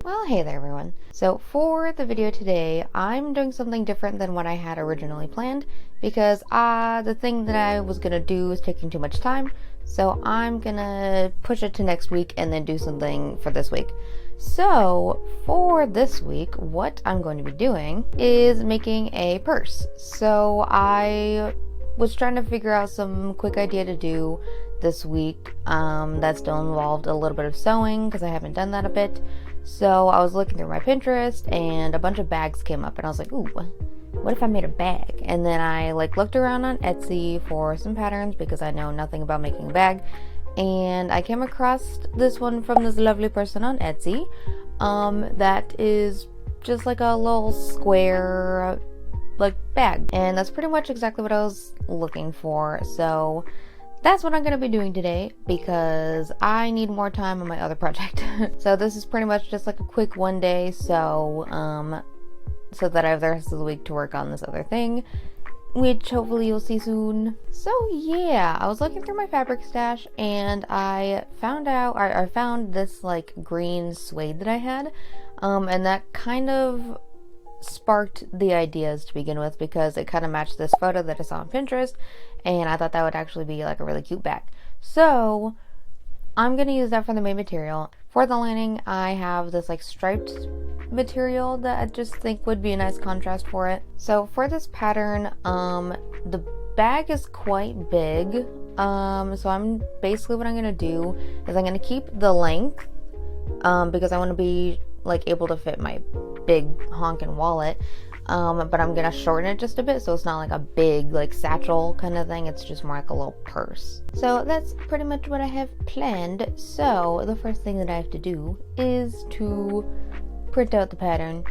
Well, hey there everyone. So for the video today, I'm doing something different than what I had originally planned because the thing that I was gonna do is taking too much time. So I'm gonna push it to next week and then do something for this week. So for this week, what I'm going to be doing is making a purse. So I was trying to figure out some quick idea to do this week that still involved a little bit of sewing because I haven't done that a bit. So I was looking through my Pinterest and a bunch of bags came up and I was like, ooh, what if I made a bag? And then I looked around on Etsy for some patterns because I know nothing about making a bag. And I came across this one from this lovely person on Etsy that is just like a little square bag. And that's pretty much exactly what I was looking for. So that's what I'm going to be doing today because I need more time on my other project. So this is pretty much just like a quick one day so that I have the rest of the week to work on this other thing, which hopefully you'll see soon. So yeah, I was looking through my fabric stash and I found this green suede that I had, and that kind of sparked the ideas to begin with because it kind of matched this photo that I saw on Pinterest, and I thought that would actually be like a really cute bag. So I'm gonna use that for the main material. For the lining, I have this striped material that I just think would be a nice contrast for it. So for this pattern, the bag is quite big, so I'm basically what I'm gonna do is I'm gonna keep the length because I want to be able to fit my big honkin' wallet, but I'm gonna shorten it just a bit so it's not like a big satchel kind of thing. It's just more like a little purse. So that's pretty much what I have planned. So the first thing that I have to do is to print out the pattern,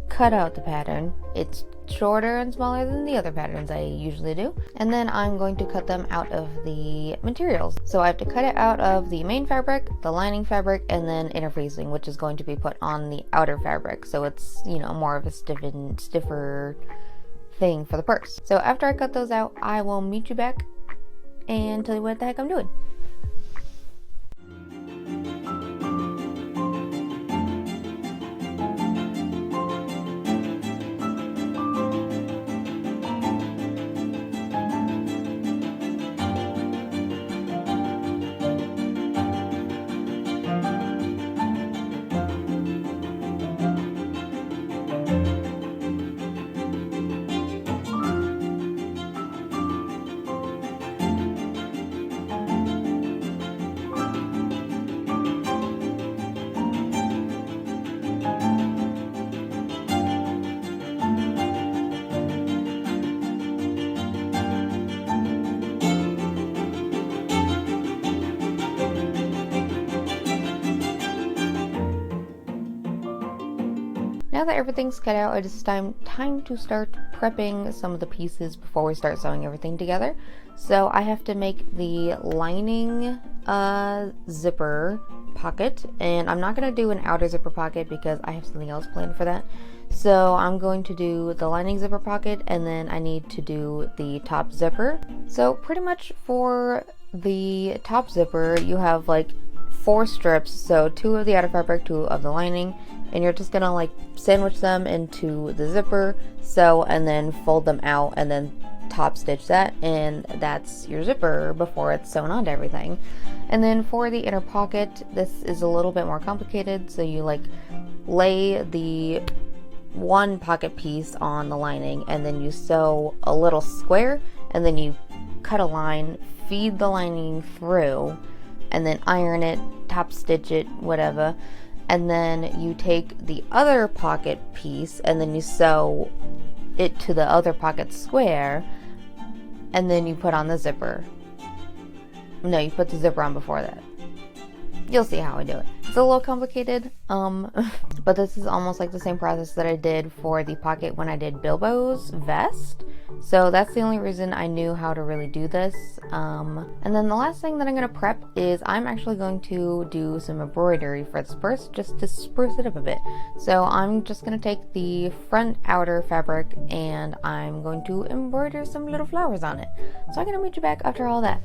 cut out the pattern. It's shorter and smaller than the other patterns I usually do, and then I'm going to cut them out of the materials. So I have to cut it out of the main fabric, the lining fabric, and then interfacing, which is going to be put on the outer fabric, so it's more of a stiffer thing for the purse. So after I cut those out, I will meet you back and tell you what the heck I'm doing. Now that everything's cut out, it is time to start prepping some of the pieces before we start sewing everything together. So I have to make the lining zipper pocket, and I'm not going to do an outer zipper pocket because I have something else planned for that. So I'm going to do the lining zipper pocket, and then I need to do the top zipper. So pretty much for the top zipper, you have 4 strips, so 2 of the outer fabric, 2 of the lining, and you're just gonna sandwich them into the zipper, sew, and then fold them out, and then top stitch that, and that's your zipper before it's sewn onto everything. And then for the inner pocket, this is a little bit more complicated. So you lay the one pocket piece on the lining, and then you sew a little square, and then you cut a line, feed the lining through, and then iron it, top stitch it, whatever. And then you take the other pocket piece and then you sew it to the other pocket square, and then you put on the zipper. No, you put the zipper on before that. You'll see how I do it. It's a little complicated, but this is almost like the same process that I did for the pocket when I did Bilbo's vest. So that's the only reason I knew how to really do this. And then the last thing that I'm going to prep is I'm actually going to do some embroidery for this purse just to spruce it up a bit. So I'm just going to take the front outer fabric and I'm going to embroider some little flowers on it. So I'm going to meet you back after all that.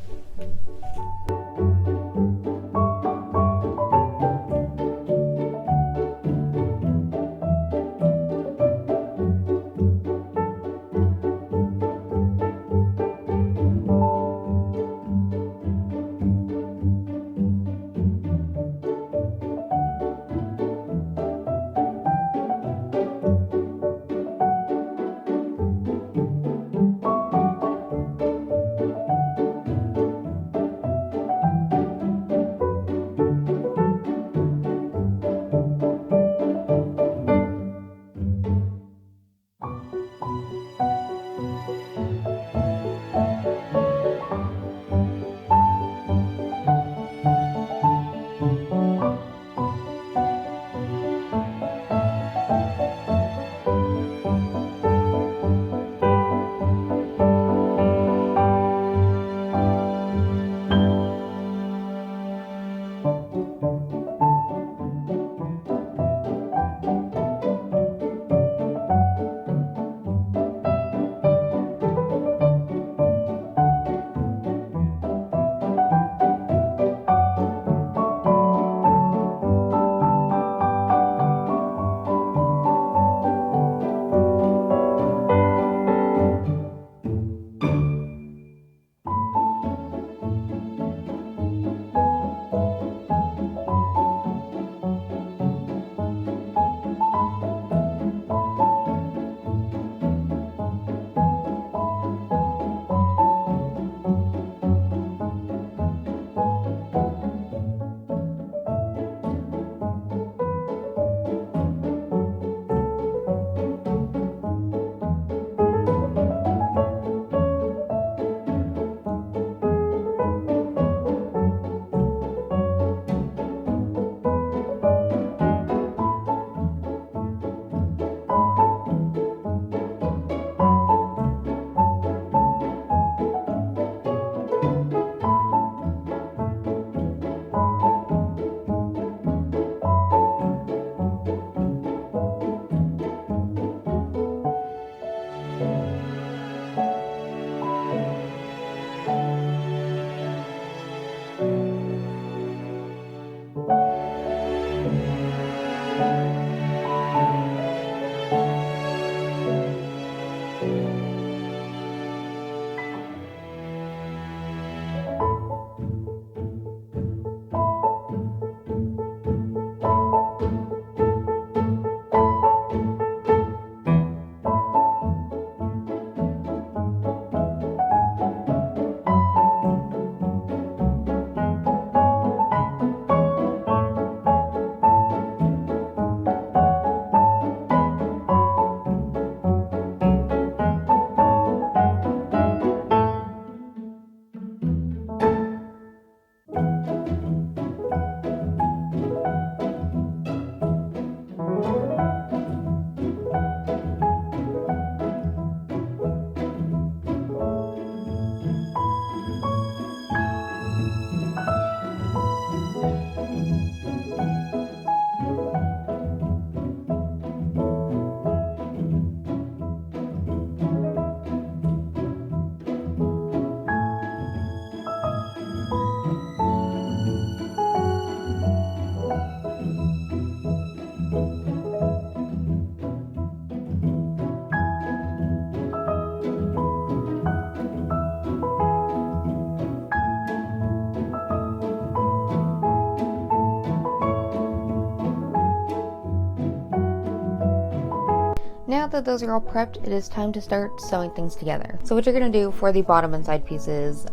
Now that those are all prepped, it is time to start sewing things together. So what you're going to do for the bottom and side pieces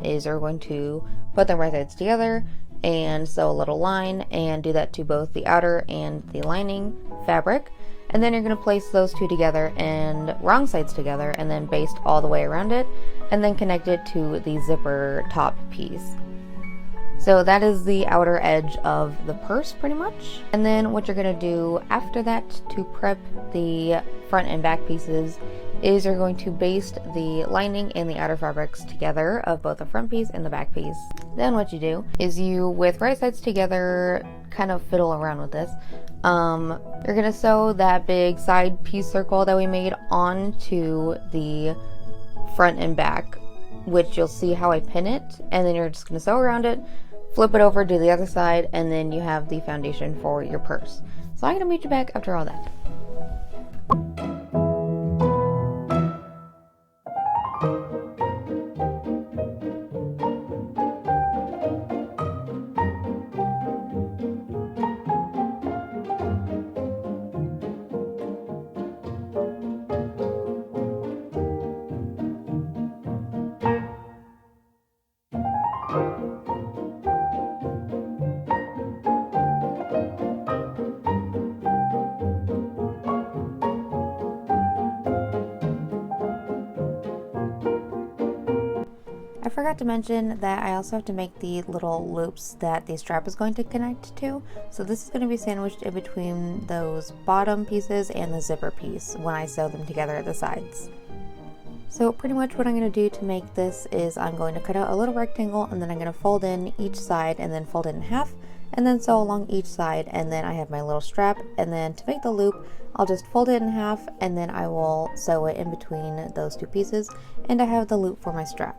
is you're going to put them right sides together and sew a little line, and do that to both the outer and the lining fabric. And then you're going to place those two together and wrong sides together, and then baste all the way around it, and then connect it to the zipper top piece. So that is the outer edge of the purse pretty much. And then what you're going to do after that to prep the front and back pieces is you're going to baste the lining and the outer fabrics together of both the front piece and the back piece. Then what you do is you, with right sides together, kind of fiddle around with this. You're going to sew that big side piece circle that we made onto the front and back, which you'll see how I pin it, and then you're just going to sew around it, flip it over to the other side, and then you have the foundation for your purse. So I'm going to meet you back after all that. I forgot to mention that I also have to make the little loops that the strap is going to connect to. So this is going to be sandwiched in between those bottom pieces and the zipper piece when I sew them together at the sides. So pretty much what I'm going to do to make this is I'm going to cut out a little rectangle, and then I'm going to fold in each side and then fold it in half, and then sew along each side, and then I have my little strap, and then to make the loop I'll just fold it in half, and then I will sew it in between those two pieces, and I have the loop for my strap.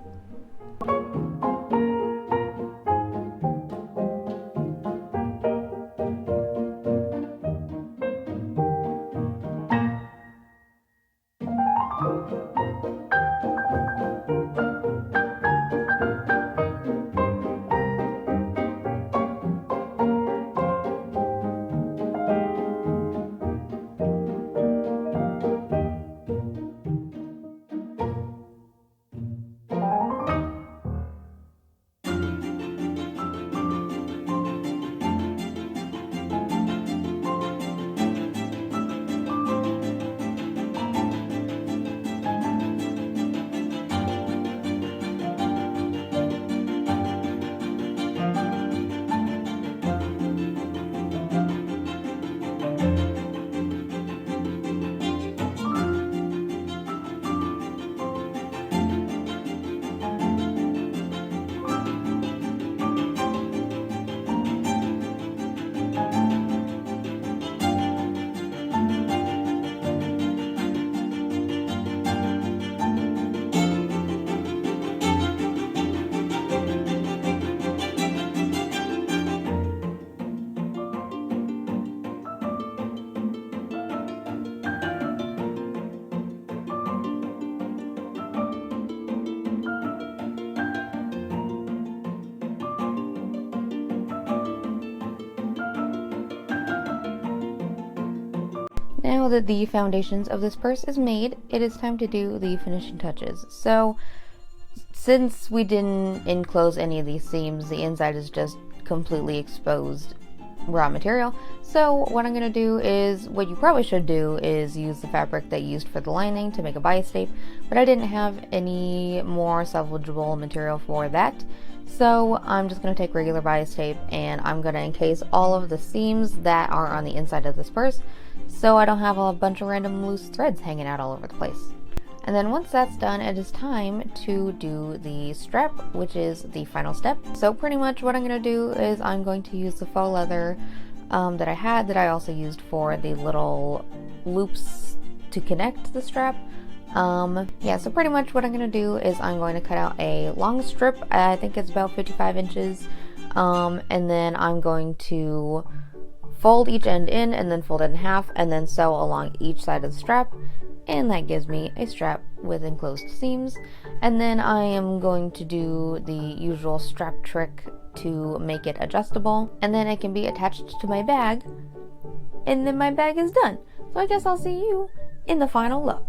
Now that the foundations of this purse is made, it is time to do the finishing touches. So, since we didn't enclose any of these seams, the inside is just completely exposed raw material. So what I'm going to do is, what you probably should do is use the fabric that you used for the lining to make a bias tape, but I didn't have any more salvageable material for that. So I'm just going to take regular bias tape, and I'm going to encase all of the seams that are on the inside of this purse, so I don't have a bunch of random loose threads hanging out all over the place. And then once that's done, it is time to do the strap, which is the final step. So pretty much what I'm going to do is I'm going to use the faux leather that I had, that I also used for the little loops to connect the strap. So pretty much what I'm going to do is I'm going to cut out a long strip. I think it's about 55 inches. And then I'm going to fold each end in and then fold it in half and then sew along each side of the strap. And that gives me a strap with enclosed seams. And then I am going to do the usual strap trick to make it adjustable. And then it can be attached to my bag. And then my bag is done. So I guess I'll see you in the final look.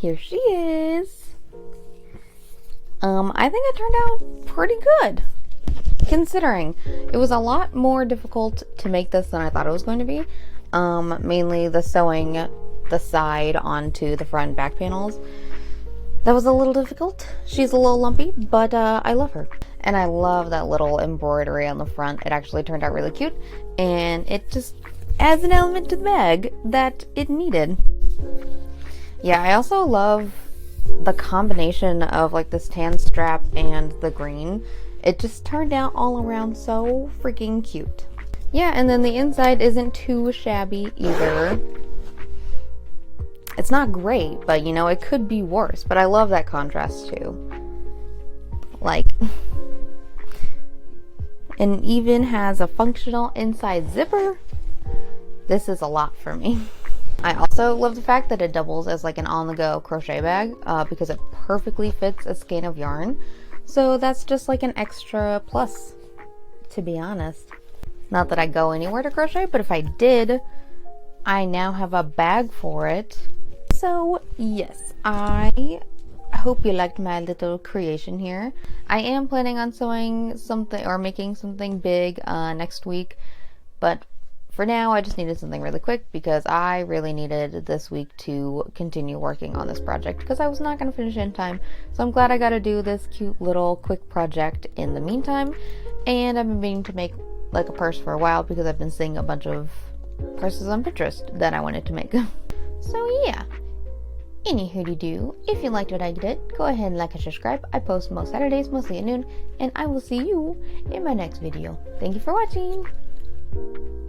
Here she is. I think it turned out pretty good, considering it was a lot more difficult to make this than I thought it was going to be. Mainly the sewing the side onto the front and back panels. That was a little difficult. She's a little lumpy, but I love her. And I love that little embroidery on the front. It actually turned out really cute, and it just adds an element to the bag that it needed. Yeah, I also love the combination of like this tan strap and the green. It just turned out all around so freaking cute. Yeah, and then the inside isn't too shabby either. It's not great, but you know, it could be worse. But I love that contrast too. Like, and even has a functional inside zipper. This is a lot for me. I also love the fact that it doubles as like an on-the-go crochet bag because it perfectly fits a skein of yarn. So that's just like an extra plus, to be honest. Not that I go anywhere to crochet, but if I did, I now have a bag for it. So yes, I hope you liked my little creation here. I am planning on sewing something or making something big next week, but for now, I just needed something really quick because I really needed this week to continue working on this project because I was not going to finish in time. So I'm glad I got to do this cute little quick project in the meantime. And I've been meaning to make like a purse for a while because I've been seeing a bunch of purses on Pinterest that I wanted to make. So yeah. Anywho do, if you liked what I did, go ahead and like and subscribe. I post most Saturdays, mostly at noon, and I will see you in my next video. Thank you for watching.